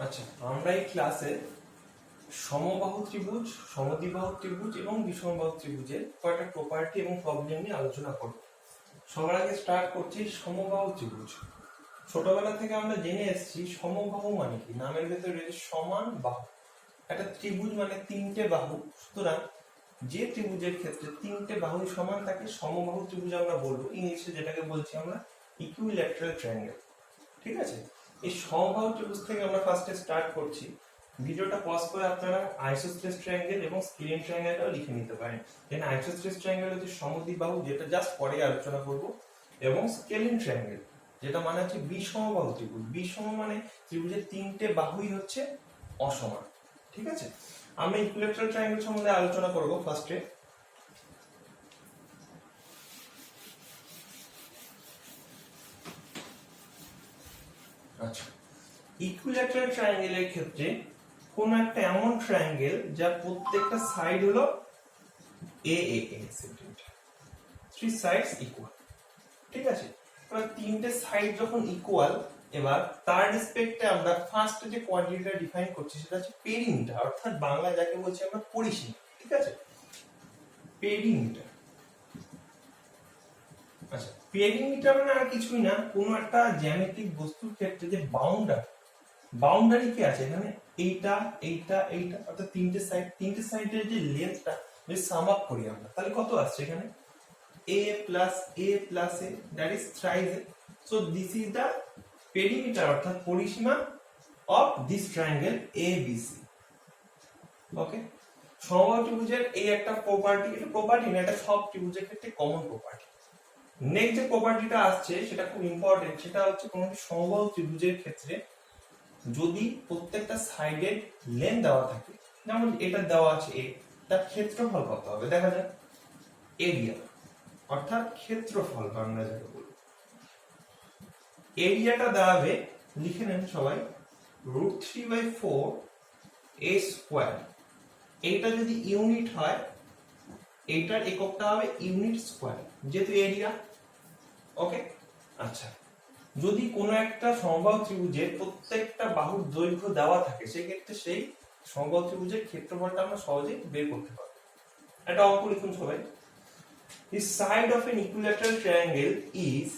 আচ্ছা, আমরা এই ক্লাসে সমবাহু ত্রিভুজ, সমদ্বিবাহু ত্রিভুজ এবং বিষমবাহু ত্রিভুজের কয়েকটা প্রপার্টি এবং প্রবলেম নিয়ে আলোচনা করব। সবার আগে স্টার্ট করছি সমবাহু ত্রিভুজ। ছোটবেলা থেকে আমরা জেনে এসেছি সমবাহু মানে কি, নামের ভেতরে রয়েছে সমান বাহু। একটা ত্রিভুজ মানে তিনটে বাহু, সুতরাং যে ত্রিভুজের ক্ষেত্রে তিনটে বাহু সমান থাকে সমবাহু ত্রিভুজ আমরা বলবো। ইংলিশে যেটাকে বলছি আমরা ইকুইল্যাটারাল ট্রায়াঙ্গেল। ঠিক আছে, এই সমবাহু ত্রিভুজ থেকে আমরা ফার্স্টে স্টার্ট করছি। ভিডিওটা পজ করে আপনারা আইসোসেলেস ট্রায়াঙ্গেল এবং স্কেলিন ট্রায়াঙ্গেলটাও লিখে নিতে পারেন। দেন আইসোসেলেস ট্রায়াঙ্গেল হচ্ছে সমদ্বিবাহু, যেটা জাস্ট পরে আলোচনা করব, এবং স্কেলিন ট্রায়াঙ্গেল যেটা মানে হচ্ছে বিষমবাহু ত্রিভুজ। বিষম মানে ত্রিভুজের তিনটে বাহুই হচ্ছে অসমান। ঠিক আছে, আমরা ইকুইল্যাটারাল ট্রায়াঙ্গেল সম্বন্ধে আলোচনা করব ফার্স্টে। আচ্ছা, ইকুইল্যাটারাল ট্রায়াঙ্গেলের ক্ষেত্রে কোন একটা এমন ট্রায়াঙ্গেল যার প্রত্যেকটা সাইড হলো a centimetre, three sides equal. ঠিক আছে, এবার তিনটে সাইড যখন ইকুয়াল, এবার তার রেসপেক্টে আমরা ফার্স্ট যে কোয়ান্টিটিটা ডিফাইন করছি সেটা হচ্ছে পেরিমিটার, অর্থাৎ বাংলা যাকে বলছি আমরা পরিসীমা। ঠিক আছে, পেরিমিটার। আচ্ছা, পেরিমিটার মানে আর কিছুই না, কোনো একটা জ্যামিতিক বস্তুর ক্ষেত্রে যে বাউন্ডারি কি আছে এখানে, এইটা এইটা এইটা, অর্থাৎ তিনটে সাইডের যে লেন্থটা যদি সাম আপ করি আমরা, তাহলে কত আসছে এখানে a plus a plus a, that is thrice a. So this is the perimeter, অর্থাৎ পরিসীমা of this triangle ABC. ওকে, সমবাহু ত্রিভুজের এই একটা প্রপার্টি, এটা প্রপার্টি না, এটা সব ত্রিভুজের ক্ষেত্রে কমন প্রপার্টি। নেক্সট যে প্রপার্টিটা আসছে সেটা খুব ইম্পর্টেন্ট, সেটা হচ্ছে কোন সমবাহু ত্রিভুজের ক্ষেত্রে যদি প্রত্যেকটা সাইডের লেন্থ দেওয়া থাকে, যেমন এটা দেওয়া আছে a, তার ক্ষেত্রফল কত হবে দেখা যাক। এরিয়া অর্থাৎ ক্ষেত্রফল বাংলা যাকে বলি, এরিয়াটা দাঁড়াবে, লিখে নেন সবাই, √3/4 a স্কয়ার। এইটা যদি ইউনিট হয়, এইটার এককটা হবে ইউনিট স্কয়ার, যেহেতু এরিয়া। ওকে, আচ্ছা, যদি কোনো একটা সমবাহু ত্রিভুজের প্রত্যেকটা বাহুর দৈর্ঘ্য দেওয়া থাকে, সেক্ষেত্রে সেই সমবাহু ত্রিভুজের ক্ষেত্রফলটা আমরা সহজেই বের করতে পারবো। একটা অঙ্ক লিখুন সবাই। The side of an equilateral triangle is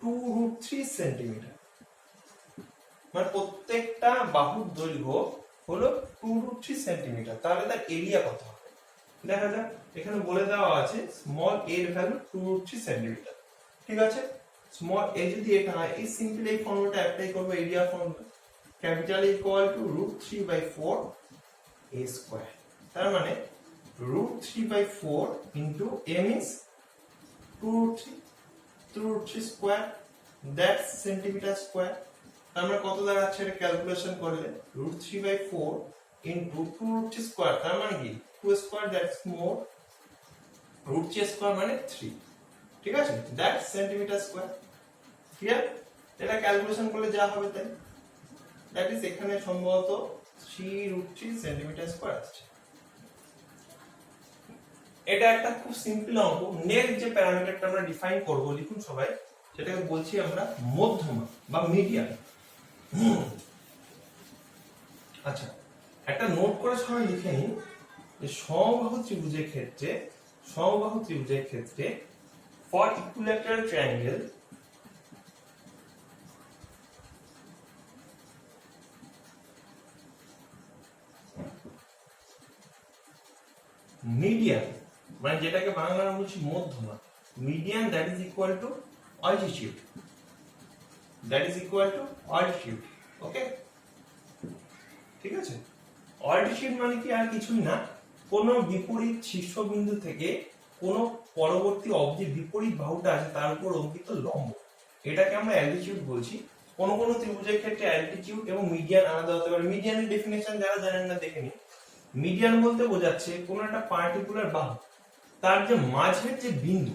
2√3 centimetre. মানে প্রত্যেকটা বাহুর দৈর্ঘ্য হলো 2√3 সেন্টিমিটার, তাহলে তার এরিয়া কত হবে দেখা যাক। এখানে বলে দেওয়া আছে স্মল a এর ভ্যালু 2√3 সেন্টিমিটার। ঠিক আছে, স্মল a যদি এটা হয়, এই সিম্পল এই ফর্মুলাটা অ্যাপ্লাই করব, area formula, capital equal to √3/4 a square. তার মানে √3/4 into a means 2√3 square, that's centimetre square. আমরা কত দাঁড়াচ্ছে এটা ক্যালকুলেশন করলে, √3/4 into 2√3 স্কয়ার, তার মানে কি 2 স্কয়ার, দ্যাটস মোর, √3 স্কয়ার মানে 3। ঠিক আছে, দ্যাটস সেন্টিমিটার স্কয়ার। ক্লিয়ার? এটা ক্যালকুলেশন করলে যা হবে তাই, দ্যাট ইজ এখানে সম্ভবত 3√3 সেন্টিমিটার স্কয়ার আসছে। এটা একটা খুব সিম্পল অঙ্ক। নেক্সট যে প্যারামিটারটা আমরা ডিফাইন করব, লিখুন সবাই, সেটাকে বলছি আমরা মধ্যমা বা মিডিয়ান। আচ্ছা, একটা নোট করে সবাই লিখে নিন যে সমবাহু ত্রিভুজের ক্ষেত্রে ফর ইকুইল্যাটারাল ট্রায়াঙ্গেল মিডিয়ান, মানে যেটাকে বাংলায় বলছি মধ্যমা, median, that is equal to altitude, okay. ঠিক আছে, অল্টিটিউড মানে কি আর কিছুই না, কোন বিপরীত শীর্ষবিন্দু থেকে কোন পরবর্তী অবধি বিপরীত বাহুটা আছে তার উপর অঙ্কিত লম্ব, এটাকে আমরা অ্যালটিটিউড বলছি। কোন কোন ত্রিভুজের ক্ষেত্রে অ্যালটিটিউড এবং মিডিয়ান আলাদা হতে পারে। মিডিয়ানের ডেফিনেশন যারা জানেন না দেখে নিন। মিডিয়ান বলতে বোঝাচ্ছে কোন একটা পার্টিকুলার বাহু, তার যে মাঝের যে বিন্দু,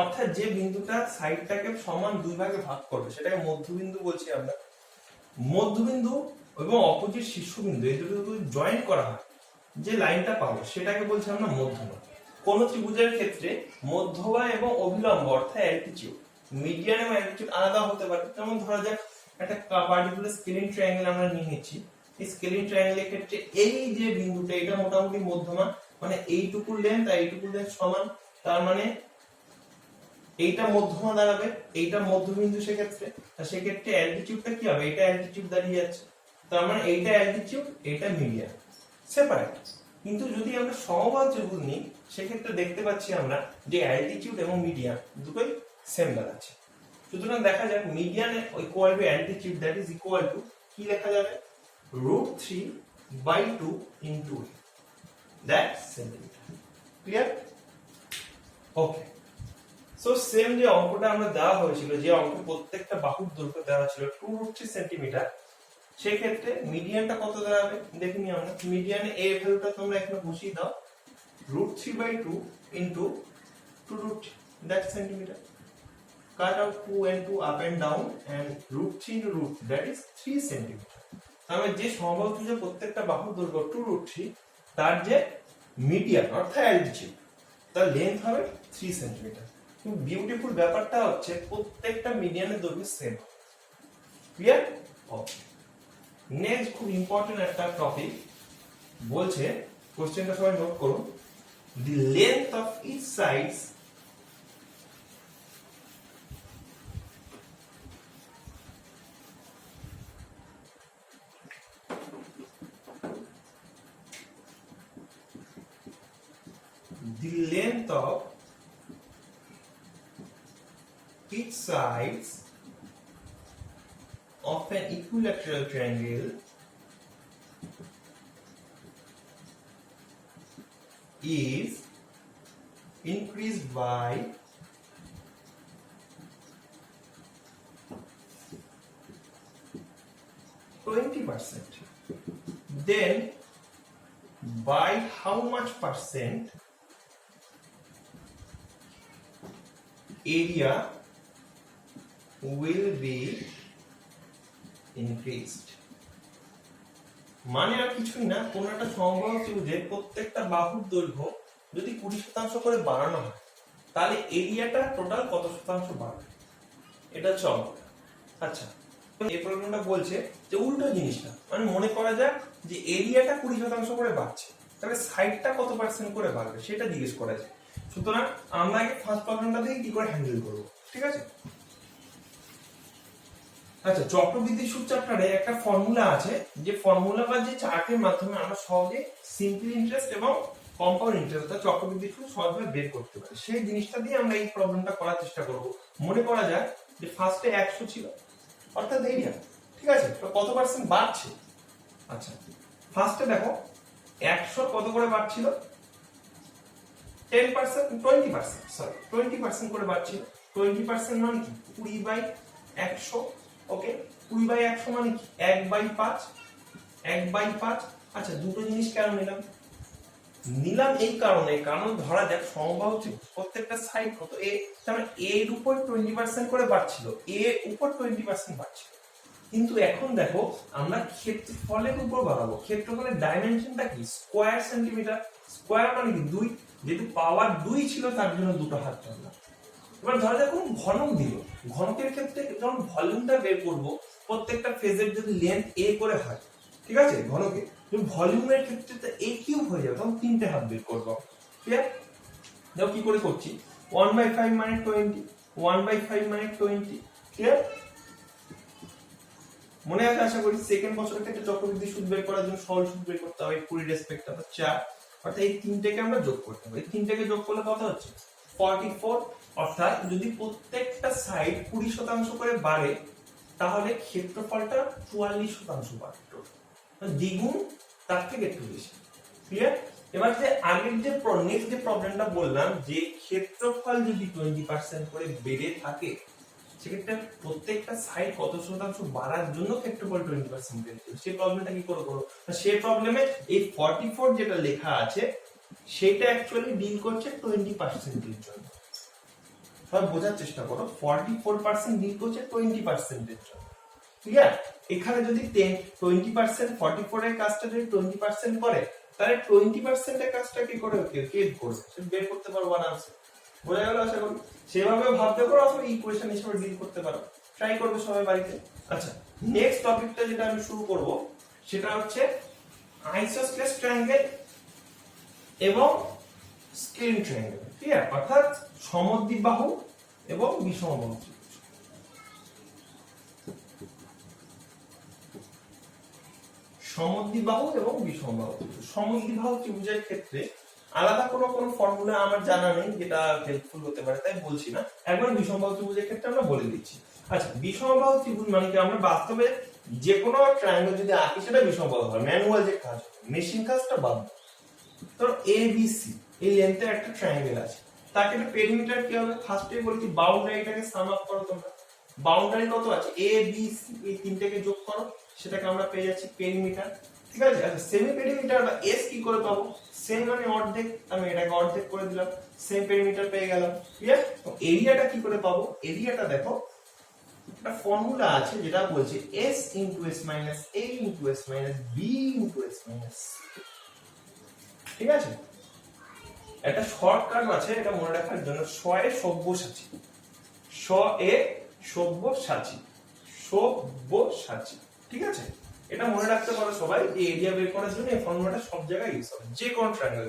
অর্থাৎ যে বিন্দুটা সাইডটাকে সমান দুই ভাগে ভাগ করবে, সেটাকে মধ্যবিন্দু বলছি আমরা। মধ্যবিন্দু এবং অপোজিট শীর্ষবিন্দু এই দুটো যদি জয়েন করা হয়, যে লাইনটা পাবো সেটাকে বলছি আমরা মধ্যমা। কোন ত্রিভুজের ক্ষেত্রে মধ্যমা এবং অভিলম্ব অর্থাৎ অ্যালটিটিউড মিডিয়ান এবং অ্যালটিটিউড আলাদা হতে পারে। যেমন ধরা যাক একটা পার্টিকুলার স্কেলিং ট্রায়াঙ্গেল আমরা নিয়ে নিচ্ছি, এই স্কেলিং ট্রায়াঙ্গেলের ক্ষেত্রে এই যে বিন্দুটা এটা মোটামুটি মধ্যমা, মানে এইটুকু লেন্থ আর এইটুকু লেন্থ সমান, তার মানে এইটা মধ্যমা দাঁড়াবে, এইটা মধ্যবিন্দু সেক্ষেত্রে, আর সেক্ষেত্রে অ্যালটিটিউডটা কি হবে, এটা অ্যালটিটিউড দাঁড়িয়ে যাচ্ছে, তার মানে এইটা অ্যালটিটিউড এইটা মিডিয়ান সেপারেট। কিন্তু যদি আমরা সমবাহু ত্রিভুজ নিই সেক্ষেত্রে দেখতে পাচ্ছি আমরা যে অ্যালটিটিউড এবং মিডিয়ান দুটোই সেম দাঁড়াচ্ছে। সুতরাং দেখা যাক median equal to altitude, that is equal two কি লেখা যাবে, √3/2 into that centimetre. Clear? Okay, so same যে অঙ্কটা আমরা দেওয়া হয়েছিল, যে অঙ্কে প্রত্যেকটা বাহুর দৈর্ঘ্য দেওয়া ছিল 2√3 সেন্টিমিটার, সেই ক্ষেত্রে মিডিয়ানটা কত দাঁড়াবে দেখে নিই আমরা। মিডিয়ানে এ ভ্যালুটা তোমরা এখানে বসিয়ে দাও, √3/2 into 2√3 that centimetre. Cut out 2 and 2 up and down and √3 into √3 that is 3 centimetre. তাহলে যে সমবাহু ত্রিভুজের প্রত্যেকটা বাহুর দৈর্ঘ্য 2√3, তার যে মিডিয়ান অর্থাৎ অ্যালটিটিউড তার লেন্থ হবে 3 সেন্টিমিটার। কিন্তু বিউটিফুল ব্যাপারটা হচ্ছে প্রত্যেকটা মিডিয়ানের দৈর্ঘ্য সেম। ক্লিয়ার? ওকে, নেক্সট খুব ইম্পর্টেন্ট একটা টপিক বলছে, কোশ্চেনটা সবাই নোট করুন, the length of each sides the length of each sides of an equilateral triangle is increased by 20%. Then by how much percent area will be increased? মানে আর কিছুই না, কোন একটা সমবাহু ত্রিভুজের প্রত্যেকটা বাহুর দৈর্ঘ্য যদি 20% করে বাড়ানো হয় তাহলে এরিয়াটা টোটাল কত শতাংশ বাড়বে, এটা হচ্ছে অঙ্ক। আচ্ছা, এই প্রবলেমটা বলছে যে উল্টো জিনিসটা, মানে মনে করা যাক যে এরিয়াটা 20% করে বাড়ছে, তাহলে সাইডটা কত পার্সেন্ট করে বাড়বে সেটা জিজ্ঞেস করা যায়। সুতরাং আমরা আগে ফার্স্ট প্রবলেমটা দেখে কি করে হ্যান্ডেল করব, ঠিক আছে? আচ্ছা, চক্রবৃদ্ধি সূত্র চ্যাপ্টারে একটা ফর্মুলা আছে, যে ফর্মুলা বা যে চার্টের মাধ্যমে আমরা সহজে সিম্পল ইন্টারেস্ট এবং কম্পাউন্ড ইন্টারেস্ট বা চক্রবৃদ্ধি সূত্র সহজভাবে বের করতে পারি। সেই জিনিসটা দিয়ে আমরা এই প্রবলেমটা করার চেষ্টা করব। মনে করা যায় যে ফার্স্টে 100 ছিল, অর্থাৎ এরিয়া, ঠিক আছে, তো কত পার্সেন্ট বাড়ছে? আচ্ছা, ফার্স্টে দেখো 100 কত করে বাড়ছিল, 20% করে বাড়ছিল। 20% মানে কি, 20/100। ওকে, 20/100 মানে কি 1/5, 1/5। আচ্ছা, দুটো জিনিস কেন নিলাম এই কারণে, কারণ ধরা যাক সমবাহু ত্রিভুজ প্রত্যেকটা সাইড কত এ, তার মানে এ এর উপর 20% করে বাড়ছিল, এ উপর 20% বাড়ছিল। কিন্তু এখন দেখো আমরা ক্ষেত্রফলের উপর বাড়াবো। ক্ষেত্রফলের ডাইমেনশনটা কি, স্কয়ার সেন্টিমিটার। স্কয়ার মানে কি 2, যেহেতু পাওয়ার 2 ছিল তার জন্য দুটো হাত টানলাম। এবার ধরা যাক কোন ঘনক দিল, ঘনকের ক্ষেত্রে যখন ভলিউমটা বের করব, প্রত্যেকটা ফেজের যদি লেন্থ a করে হয়, ঠিক আছে, ঘনকে ভলিউমের ক্ষেত্রে তো a কিউব হয়ে যাবে, তখন তিনটে হাত বের করব। ক্লিয়ার? দেখো কি করে করছি, 1/5 মানে 20, 1/5 মানে 20। ক্লিয়ার? মনে আছে আশা করি। সেকেন্ড বছরের ক্ষেত্রে চক্রবৃদ্ধি সূত্র বের করার জন্য সরল সূত্র বের করতে হবে, 20 রেসপেক্ট অফ 4, অর্থাৎ এই তিনটাকে আমরা যোগ করতে হবে। এই তিনটাকে যোগ করলে কত হচ্ছে 44। অর্থাৎ যদি প্রত্যেকটা সাইড 20% করে বাড়ে তাহলে ক্ষেত্রফলটা 44% বাড়বে, দ্বিগুণ তার থেকে একটু বেশি। ক্লিয়ার? এবার যে আগের যে নেক্সট যে প্রবলেমটা বললাম, যে ক্ষেত্রফল যদি 20% করে বেড়ে থাকে সেক্ষেত্রে প্রত্যেকটা সাইড কত শতাংশ বাড়ার জন্য ক্ষেত্রফল 20% বেড়েছে, সেই প্রবলেমটা কি করে করব? সেই প্রবলেমে এই 44 যেটা লেখা আছে সেটা অ্যাকচুয়ালি ডিল করছে 20% এর জন্য। সব বোঝার চেষ্টা করো, 44% ডিল করছে 20% এর জন্য। ক্লিয়ার? এখানে যদি 20% 44 এর কাজটা যদি 20% করে, তাহলে 20% এর কাজটা কি করে কে করবে সেটা বের করতে পারবো আরামসে। বোঝা গেল আশা করি। সেভাবে ভাবতে পারো অথবা ইকুয়েশন হিসেবে ডিল করতে পারো, ট্রাই করবে সবাই বাড়িতে। আচ্ছা, নেক্সট টপিকটা যেটা আমি শুরু করব সেটা হচ্ছে আইসোসেলেস ট্রায়াঙ্গেল এবং স্কেলিন ট্রায়াঙ্গেল, ঠিক আছে, অর্থাৎ সমদ্বিবাহু এবং বিষমবাহু ত্রিভুজ। সমদ্বিবাহু এবং বিষমবাহু ত্রিভুজ। সমদ্বিবাহু ত্রিভুজের ক্ষেত্রে আলাদা কোনো ফর্মুলা আমার জানা নেই যেটা হেল্পফুল হতে পারে, তাই বলছি না। একবার বিষমবাহু ত্রিভুজের ক্ষেত্রে আমরা বলে দিচ্ছি। আচ্ছা, বিষমবাহু ত্রিভুজ মানে কি, আমরা বাস্তবে যে কোনো ট্রায়াঙ্গেল যদি আঁকি সেটা বিষমবাহু হয়, ম্যানুয়াল যে কাজ, মেশিন কাজটা বাদ। ধরো ABC এই লেন্থে একটা ট্রায়াঙ্গেল আছে, তাকে একটা পেরিমিটার কি হবে, ফার্স্টে বলছি বাউন্ডারিটাকে সাম আপ করো তোমরা। বাউন্ডারি কত আছে, ABC, এই তিনটাকে যোগ করো, সেটাকে আমরা পেয়ে যাচ্ছি পেরিমিটার, ঠিক আছে। আচ্ছা, সেমি পেরিমিটার বা S কি করে পাবো, সেম মানে অর্ধেক, আমি এটাকে অর্ধেক করে দিলাম, সেম পেরিমিটার পেয়ে গেলাম, ক্লিয়ার। তো এরিয়াটা কি করে পাবো, এরিয়াটা দেখো একটা ফর্মুলা আছে যেটা বলছে S into S minus A into S minus B into S minus C, ঠিক আছে। একটা শর্টকাট আছে, এটা মনে রাখার জন্য, স-এ সব্যসাচী, স-এ সব্যসাচী, সব্যসাচী, ঠিক আছে। এটা মনে রাখতে পারো সবাই, এই এরিয়া বের করার জন্য এই ফর্মুলাটা সব জায়গায় ইউজ হবে, যে কোন ট্রায়াঙ্গেল,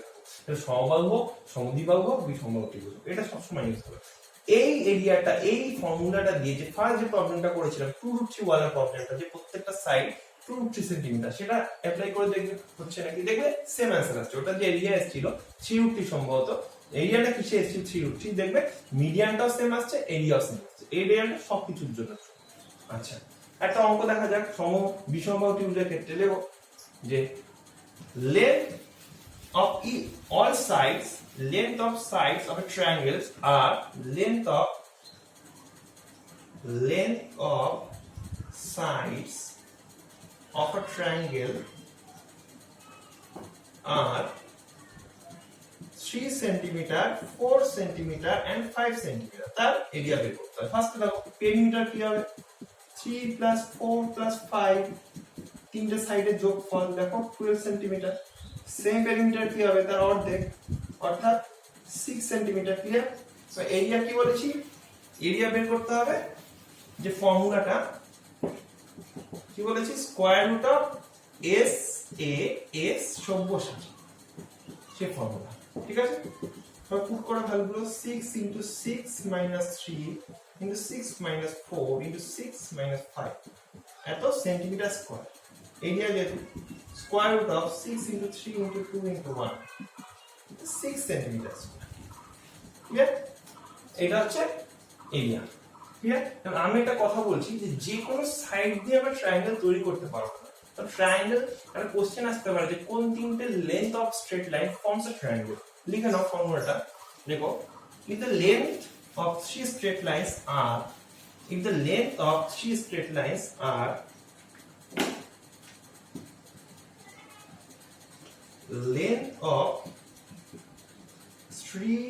সমবাহু হোক, সমদ্বিবাহু হোক, বিষমবাহু ত্রিভুজ, এটা সবসময় ইউজ হবে। এই এরিয়াটা, এই ফর্মুলাটা দিয়ে যে ফার্স্ট যে প্রবলেমটা করেছিলাম 2√3 ওয়ালের প্রবলেমটা, যে প্রত্যেকটা সাইড 2√3 সেন্টিমিটার, সেটা অ্যাপ্লাই করে দেখবে হচ্ছে নাকি, দেখবে সেম অ্যান্সার আসছে। ওটা যে এরিয়া এসেছিল 3√3 সম্ভবত, এরিয়াটা কিসে এসেছিল 3√3, দেখবে মিডিয়ানটাও সেম আসছে, এরিয়াও সেম আসছে, এরিয়াটা সবকিছুর জন্য। আচ্ছা, একটা অঙ্ক দেখা যাক বিষমবাহু ত্রিভুজের ক্ষেত্রে। লেখো যে length of all sides, length of sides of a triangle are length of sides of a triangle are 3 cm, 4 cm and 5 cm। তার এরিয়া বের করতে হবে। ফার্স্ট দেখো পেরিমিটার কি হবে, 3 plus 4 plus 5, তিনটে সাইডের যোগফল দেখো 12 cm। সেম পেরিমিটার কি হবে, তার অর্ধেক, অর্থাৎ 6 cm, ক্লিয়ার। সো এরিয়া কি বলেছি, এরিয়া বের করতে হবে, যে ফর্মুলাটা কি বলেছি, square root of S A S সব্যসাচী, সেই ফর্মুলা, ঠিক আছে। সব পুট করা ভ্যালুগুলো 6 into 6 minus 3 into 6 minus 4 into 6 minus 5, এত সেন্টিমিটার স্কয়ার। এরিয়া যেহেতু square root of 6 into 3 into 2 into 1, 6 centimetre square, clear. এটা হচ্ছে এরিয়া, ক্লিয়ার। এখন আমি একটা কথা বলছি, যে কোনো সাইড দিয়ে আমরা ট্রায়াঙ্গেল তৈরি করতে পারবো না। তো ট্রায়াঙ্গেল একটা কোশ্চেন আসতে পারে যে কোন তিনটে length of straight line forms a triangle. লিখে নাও ফর্মুলাটা, দেখো, if the length of three straight lines are, if the length of three straight lines are length of three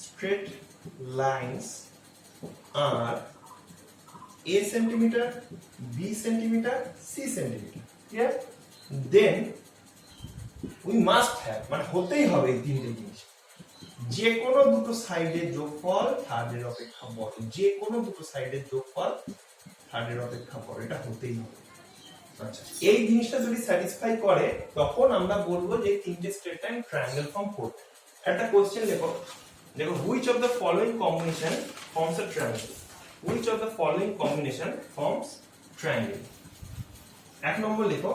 straight lines are A centimeter, B centimeter, C centimeter, clear, then we must have, মানে হতেই হবে এই তিনটে জিনিস, যে কোনো দুটো সাইডের যোগফল থার্ডের অপেক্ষা বড়, যে কোনো দুটো সাইডের যোগফল থার্ডের অপেক্ষা বড়, এটা হতেই হবে। আচ্ছা, এই জিনিসটা যদি স্যাটিসফাই করে তখন আমরা বলবো যে তিনটে স্ট্রেট লাইন ট্রায়াঙ্গেল ফর্ম করবে। একটা কোশ্চেন দেখো, which of the following combination forms a triangle, which of the following combination forms triangle। এক নম্বর লেখো,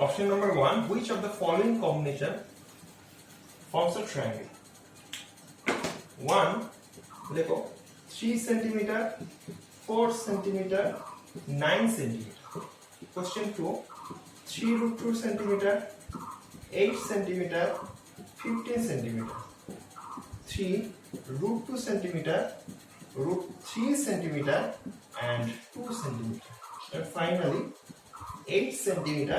option number 1, which of the following combination forms a triangle। 1 লেখো 3 cm, 4 cm, 9 cm। Question 2, 3√2 cm, 8 cm, 15 cm। 3√2 cm, √3 cm and 2 cm। And finally 8 cm,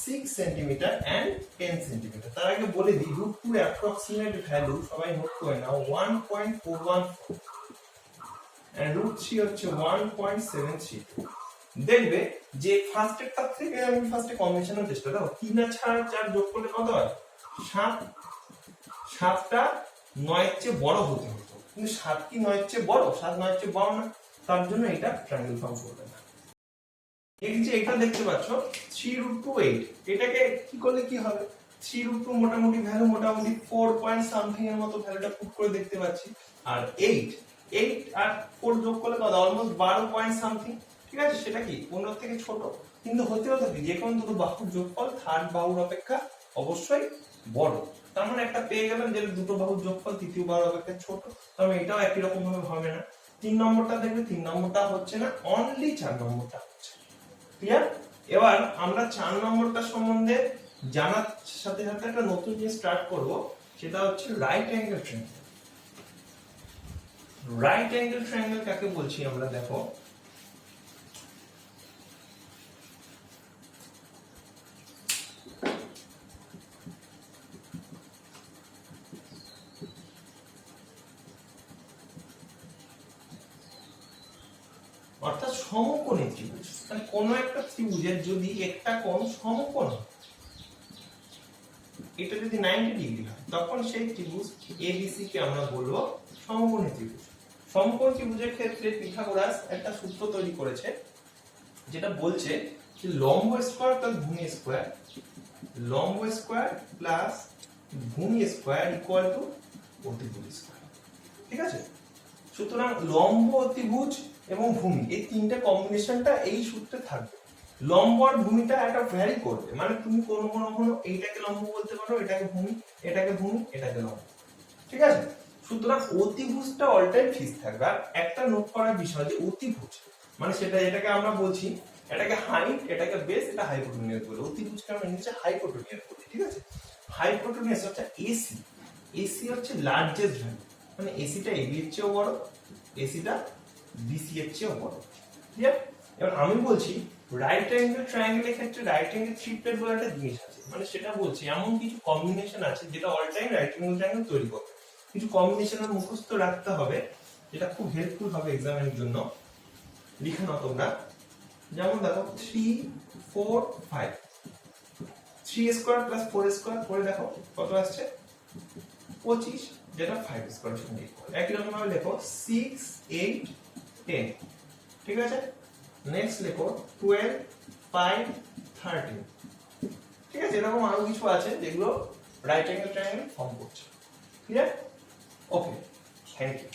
6 cm and 10 cm। তার আগে বলে দিই √2 approximate value সবাই note করে নাও 1.414 and √3 হচ্ছে 1.732। দেখবে যে ফার্স্টেরটা থেকে আমি ফার্স্টে কম্বিনেশনের চেষ্টা দাও, 3 আর 4 যোগ করলে কত হয়, 7, 7টা 9 এর চেয়ে বড় হতে হতো, কিন্তু 7 কি 9 এর চেয়ে বড়? 7 9 এর চেয়ে বড় না, তার জন্য এটা ট্রায়াঙ্গেল ফর্ম করবে না। এই যে এটা দেখতে পাচ্ছ 3√2 8, এটাকে কি করলে কি হবে? 3√2 মোটামুটি ভ্যালু মোটামুটি 4 পয়েন্ট সামথিং এর মতো ভ্যালুটা পুট করে দেখতে পাচ্ছি, আর 8 আর 4 যোগ করলে কত? Almost 12 point something. ঠিক আছে, সেটা কি 15 থেকে ছোট, কিন্তু হতে হতে যে কোনো দুটো বাহুর যোগফল থার্ড বাহুর অপেক্ষা অবশ্যই বড়। তার মানে একটা পেয়ে গেলাম যে দুটো বাহুর যোগফল তৃতীয় বাহুর অপেক্ষা ছোট, তার মানে এটাও একই রকম ভাবে হবে না। 3 নম্বরটা দেখবে 3 নম্বরটা হচ্ছে না, অনলি 4 নম্বরটা হচ্ছে। ক্লিয়ার? এবার আমরা 4 নম্বরটা সম্বন্ধে জানার সাথে সাথে একটা নতুন জিনিস স্টার্ট করব, সেটা হচ্ছে right angle triangle. Right angle triangle কাকে বলছি আমরা? দেখো, অর্থাৎ সমকোণী ত্রিভুজ, মানে কোন একটা ত্রিভুজের যদি একটা কোণ সমকোণ, এটা যদি 90 ডিগ্রি হয়, তখন সেই ত্রিভুজ এবিসি কে আমরা বলবো সমকোণী ত্রিভুজ। সমকোণী ত্রিভুজের ক্ষেত্রে পিথাগোরাস একটা সূত্র তৈরি করেছে, যেটা বলছে যে লম্ব স্কয়ার প্লাস ভূমি স্কয়ার, লম্ব স্কয়ার প্লাস ভূমি স্কয়ার ইকুয়াল টু অতিভুজ স্কয়ার। ঠিক আছে, সুতরাং লম্ব, অতিভুজ এবং ভূমি, এই তিনটা কম্বিনেশনটা এই সূত্রে থাকবে। লম্ব আর ভূমিটা একটা ভ্যারি করবে, মানে তুমি কোনো এইটাকে লম্ব বলতে পারো, এটাকে ভূমি, এটাকে ভূমি, এটাকে লম্ব। ঠিক আছে, সুতরাং অতিভুজটা অল টাইম ফিক্স থাকবে। আর একটা নোট করার বিষয় যে অতিভুজ মানে সেটা, এটাকে আমরা বলছি, এটাকে হাইট, এটাকে বেস, এটা হাইপোটেনিয়াস বলে। অতিভুজকে আমরা নিচে হাইপোটেনিয়াস বলি। ঠিক আছে, হাইপোটেনিয়াস হচ্ছে এসি, এসি হচ্ছে লার্জেস্ট ভ্যালু, মানে এসিটা এবি এর চেয়েও বড়, এসিটা বিসি এর চেয়েও বড়। ক্লিয়ার? এবার আমি বলছি রাইট অ্যাঙ্গেল ট্রায়াঙ্গেলের ক্ষেত্রে রাইট অ্যাঙ্গেল ট্রিপলেট বলে একটা জিনিস আছে, মানে সেটা বলছি এমন কিছু কম্বিনেশন আছে যেটা all time right angle triangle তৈরি করবে। কিছু কম্বিনেশনের মুখস্থ রাখতে হবে, যেটা খুব হেল্পফুল হবে এক্সামের জন্য। লিখে নাও তোমরা, যেমন দেখো 3 4 5, 3 স্কয়ার প্লাস 4 স্কয়ার করে দেখো কত আসছে? 25, যেটা 5 স্কয়ার সঙ্গে ইকুয়াল। একই রকম ভাবে লেখো 6 8 10। ঠিক আছে, নেক্সট লেখো 12 5 13। ঠিক আছে, এরকম আরো কিছু আছে যেগুলো রাইট অ্যাঙ্গেল ট্রায়াঙ্গেল ফর্ম করছে। ক্লিয়ার? Okay, thank you.